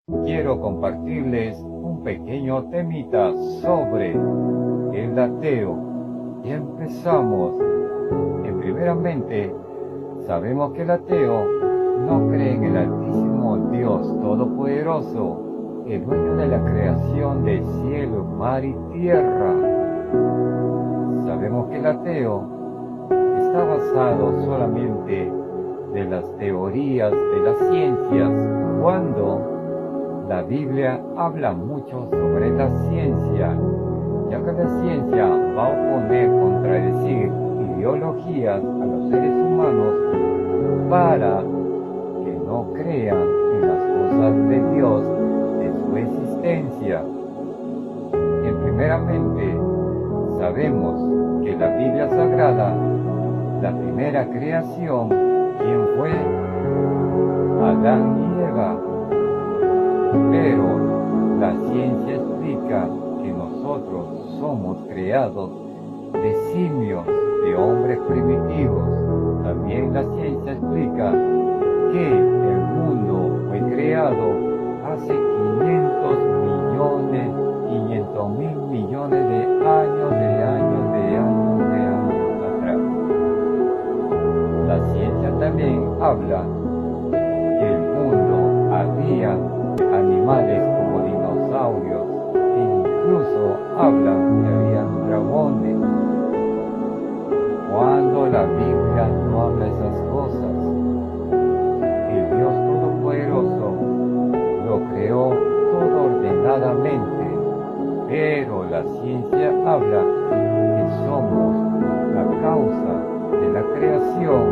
quiero compartirles un pequeño temita sobre el ateo. Y empezamos. Primeramente, sabemos que el ateo no cree en el Altísimo Dios Todopoderoso, el dueño de la creación de cielo, mar y tierra. Sabemos que el ateo está basado solamente de las teorías de las ciencias, cuando la Biblia habla mucho sobre la ciencia, ya que la ciencia va a oponer, contradecir ideologías a los seres humanos para que no crean en las cosas de Dios, de su existencia. Y primeramente, sabemos que la Biblia Sagrada, la primera creación, ¿quién fue? Adán y Eva. Pero la ciencia explica que nosotros somos creados de simios, de hombres primitivos. También la ciencia explica que el mundo fue creado hace 500 mil millones de años atrás. La ciencia también habla que el mundo había animales como dinosaurios, e incluso hablan que habían dragones, cuando la Biblia no habla esas cosas. El Dios Todopoderoso lo creó todo ordenadamente, pero la ciencia habla que somos la causa de la creación,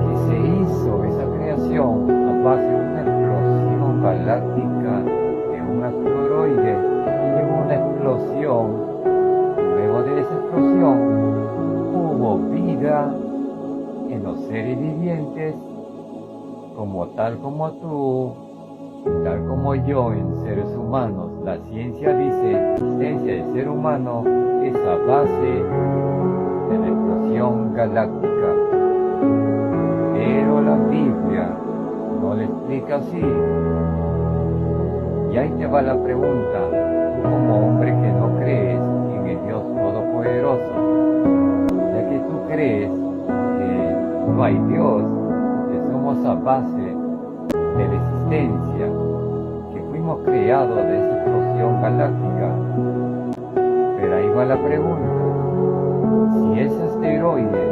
que se hizo esa creación a base de una explosión galáctica, de un asteroide, y de una explosión. Luego de esa explosión hubo vida en los seres vivientes, como tú, tal como yo, en seres humanos. La ciencia dice que la existencia del ser humano es a base de la explosión galáctica, pero la Biblia no le explica así. Y ahí te va la pregunta, tú como hombre que no crees en el Dios Todopoderoso, ya que tú crees que no hay Dios, que somos a base de la existencia, que fuimos creados de esa explosión galáctica. Pero ahí va la pregunta, si ese asteroide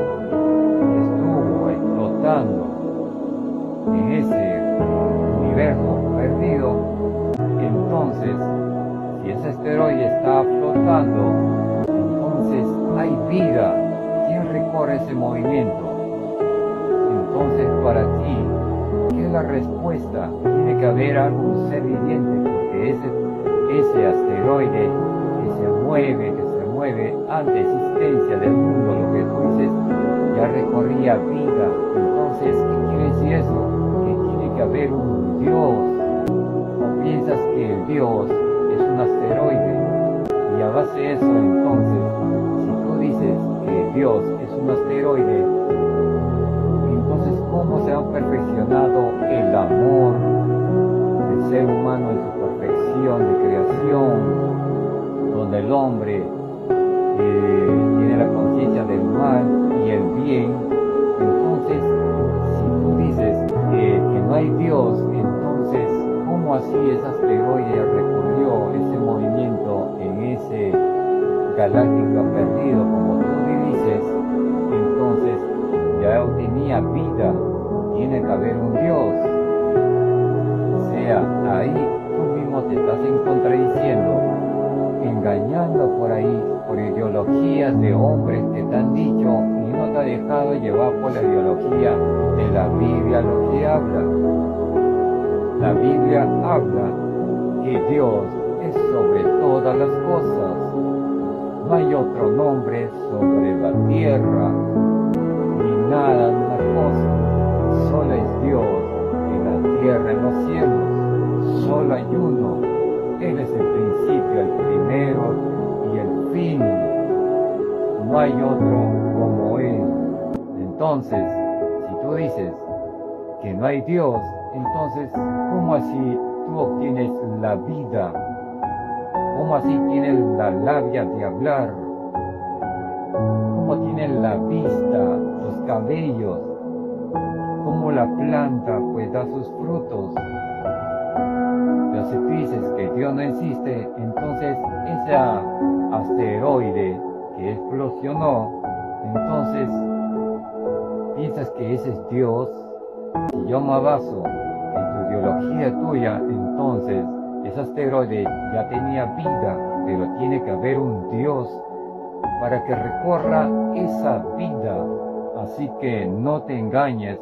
estuvo explotando en ese universo perdido, entonces, si ese asteroide está flotando, entonces hay vida. ¿Quién recorre ese movimiento? Entonces, para ti, ¿qué es la respuesta? Tiene que haber algún ser viviente, porque ese asteroide que se mueve ante la existencia del mundo, lo que tú dices, ya recorría vida. Entonces, ¿qué quiere decir eso? Que tiene que haber un Dios. ¿O piensas que el Dios es un asteroide? Y a base de eso, entonces, si tú dices que Dios es un asteroide, entonces, ¿cómo se ha perfeccionado el amor del ser humano en su perfección de creación, donde el hombre tiene la conciencia del mal y el bien? Entonces, si tú dices que no hay Dios, entonces, ¿cómo así ese asteroide recorrió ese movimiento en ese galáctico perdido, como tú dices? Entonces, ya tenía vida, tiene que haber un Dios. O sea, ahí tú mismo te estás contradiciendo, engañando por ahí, por ideologías de hombres que te han dicho, y no te ha dejado llevar por la ideología de la Biblia, lo que habla. La Biblia habla que Dios es sobre todas las cosas. No hay otro nombre sobre la tierra, ni nada de una cosa. Solo es Dios en la tierra, en los cielos. Solo hay uno. Él es el principio, el primero y el fin. No hay otro como Él. Entonces, si tú dices que no hay Dios, entonces, ¿cómo así tú obtienes la vida? ¿Cómo así tienes la labia de hablar? ¿Cómo tienes la vista, los cabellos? ¿Cómo la planta pues da sus frutos? Pero si tú dices que Dios no existe, entonces ese asteroide que explosionó, entonces piensas que ese es Dios. Si yo me baso en tu ideología tuya, entonces ese asteroide ya tenía vida, pero tiene que haber un Dios para que recorra esa vida. Así que no te engañes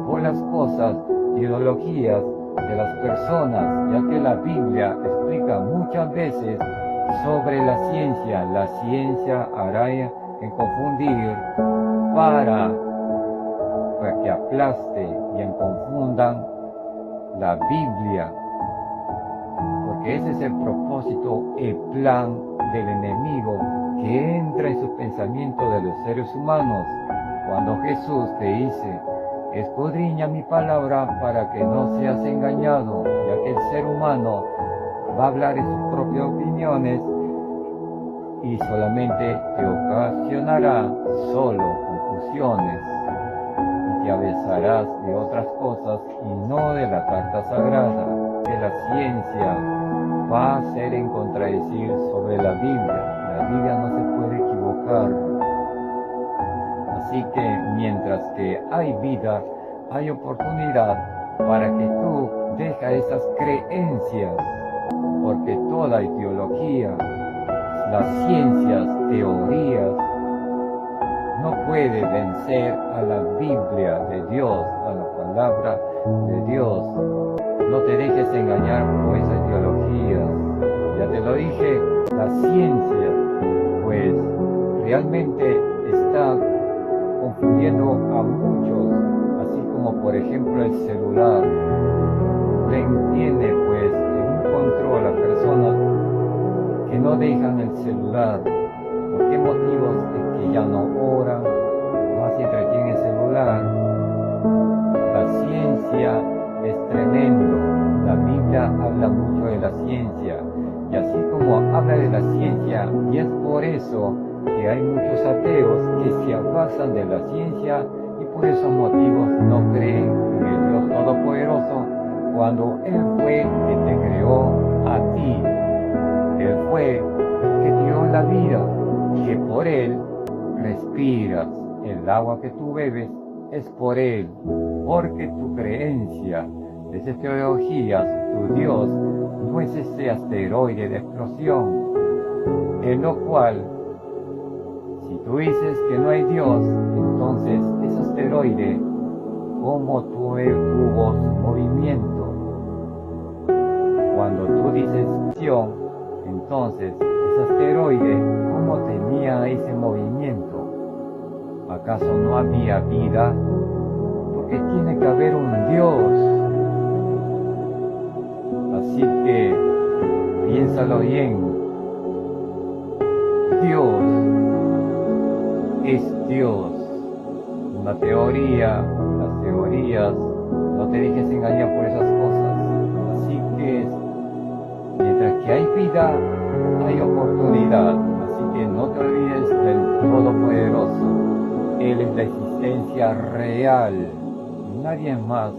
por las cosas, ideologías de las personas, ya que la Biblia explica muchas veces sobre la ciencia. La ciencia hará en confundir para que aplaste y confundan la Biblia, porque ese es el propósito, el plan del enemigo que entra en sus pensamientos de los seres humanos. Cuando Jesús te dice, escudriña mi palabra para que no seas engañado, ya que el ser humano va a hablar en sus propias opiniones y solamente te ocasionará solo confusiones y te avesarás de otras cosas y no de la carta sagrada, que la ciencia va a ser en contradecir sobre la Biblia. La Biblia no se puede equivocar. Así que mientras que hay vida, hay oportunidad para que tú dejes esas creencias, porque toda ideología, las ciencias, teorías, no puede vencer a la Biblia de Dios, a la palabra de Dios. No te dejes engañar por esas ideologías. Ya te lo dije, la ciencia, pues realmente está confundiendo a muchos, así como por ejemplo el celular. Le entiende pues en un control a personas que no dejan el celular. ¿Por qué motivos? Es que ya no oran, no se entretienen el celular. La ciencia es tremendo. La Biblia habla mucho de la ciencia. Y así como habla de la ciencia, y es por eso que hay muchos ateos que se basan de la ciencia y por esos motivos no creen en el Dios Todopoderoso, cuando Él fue que te creó a ti. Él fue que te dio la vida, que por Él respiras. El agua que tú bebes es por Él, porque tu creencia de esas teologías, tu Dios, no es ese asteroide de explosión, en lo cual, si tú dices que no hay Dios, entonces ese asteroide, ¿cómo tuvo movimiento? Cuando tú dices acción, entonces ese asteroide, ¿cómo tenía ese movimiento? ¿Acaso no había vida? Porque tiene que haber un Dios. Así que piénsalo bien. Dios es Dios. Una teoría, las teorías, no te dejes engañar por esas cosas. Así que mientras que hay vida, hay oportunidad. Así que no te olvides del Todopoderoso. Él es la existencia real. Nadie más.